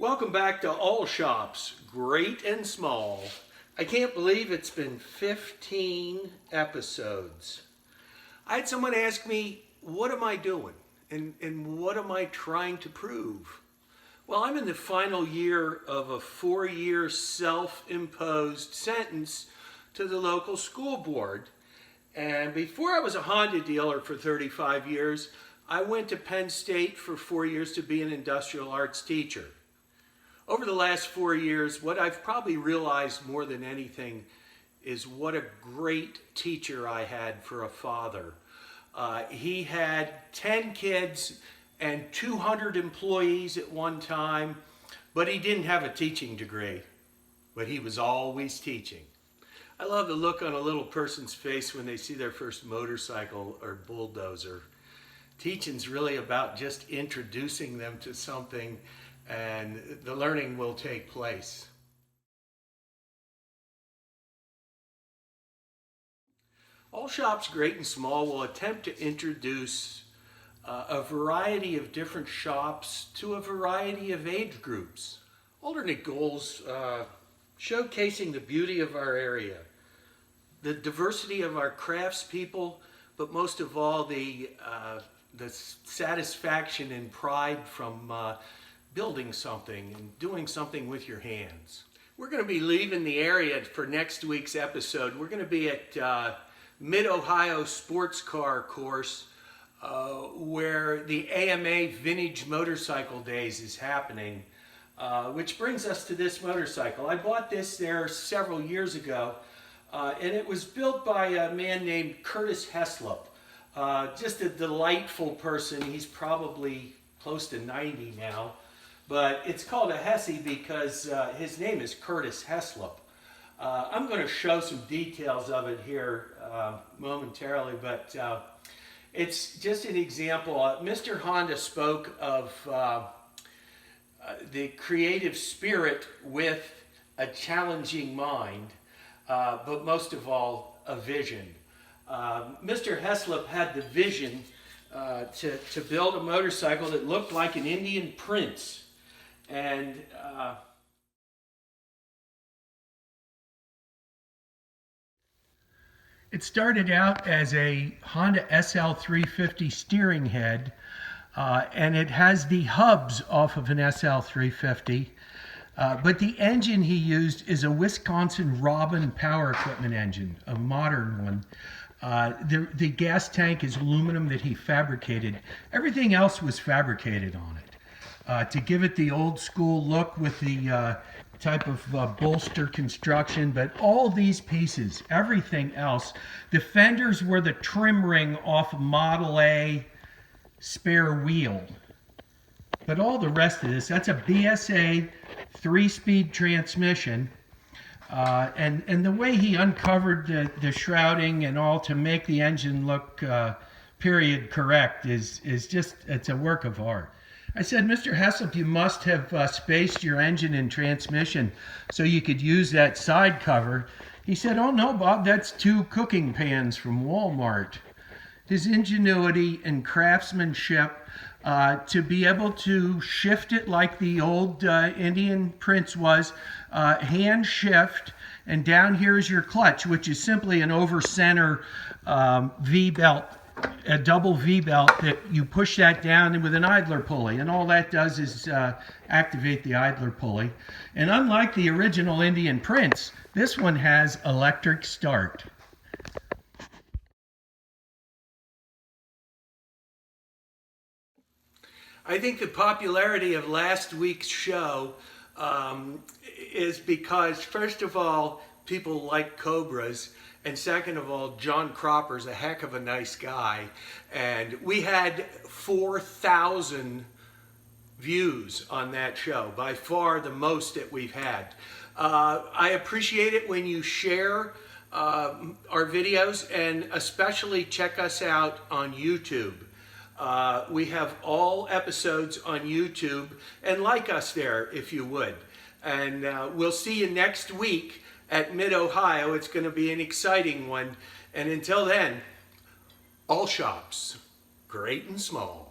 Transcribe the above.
Welcome back to All Shops, great and small. I can't believe it's been 15 episodes. I had someone ask me, what am I doing? And what am I trying to prove? Well, I'm in the final year of a 4-year self-imposed sentence to the local school board. And before I was a Honda dealer for 35 years, I went to Penn State for 4 years to be an industrial arts teacher. Over the last 4 years, what I've probably realized more than anything is what a great teacher I had for a father. He had 10 kids and 200 employees at one time, but he didn't have a teaching degree, but he was always teaching. I love the look on a little person's face when they see their first motorcycle or bulldozer. Teaching's really about just introducing them to something, and the learning will take place. All Shops, Great and Small, will attempt to introduce a variety of different shops to a variety of age groups. Alternate goals showcasing the beauty of our area, the diversity of our craftspeople, but most of all the satisfaction and pride from building something and doing something with your hands. We're going to be leaving the area for next week's episode. We're going to be at Mid-Ohio Sports Car Course where the AMA Vintage Motorcycle Days is happening, which brings us to this motorcycle. I bought this there several years ago, and it was built by a man named Curtis Heslop. Just a delightful person. He's probably close to 90 now. But it's called a Hessy because his name is Curtis Heslop. I'm going to show some details of it here momentarily, but it's just an example. Mr. Honda spoke of the creative spirit with a challenging mind, but most of all, a vision. Mr. Heslop had the vision to build a motorcycle that looked like an Indian prince. And it started out as a Honda SL350 steering head, and it has the hubs off of an SL350. But the engine he used is a Wisconsin Robin power equipment engine, a modern one. The gas tank is aluminum that he fabricated. Everything else was fabricated on it. To give it the old school look with the type of bolster construction, but all these pieces, everything else, the fenders were the trim ring off a Model A spare wheel. But all the rest of this, that's a BSA 3-speed transmission. And the way he uncovered the shrouding and all to make the engine look period correct is just, it's a work of art. I said, Mr. Heslop, you must have spaced your engine and transmission so you could use that side cover. He said, oh no, Bob, that's 2 cooking pans from Walmart. His ingenuity and craftsmanship to be able to shift it like the old Indian prince was, hand shift, and down here is your clutch, which is simply an over-center V-belt, a double V-belt that you push that down with an idler pulley, and all that does is activate the idler pulley. And unlike the original Indian Prince, this one has electric start. I think the popularity of last week's show is because, first of all, people like Cobras, and second of all, John Cropper's a heck of a nice guy. And we had 4,000 views on that show, by far the most that we've had. I appreciate it when you share our videos, and especially check us out on YouTube. We have all episodes on YouTube, and like us there if you would. And we'll see you next week at Mid-Ohio. It's going to be an exciting one. And until then, all shops, great and small.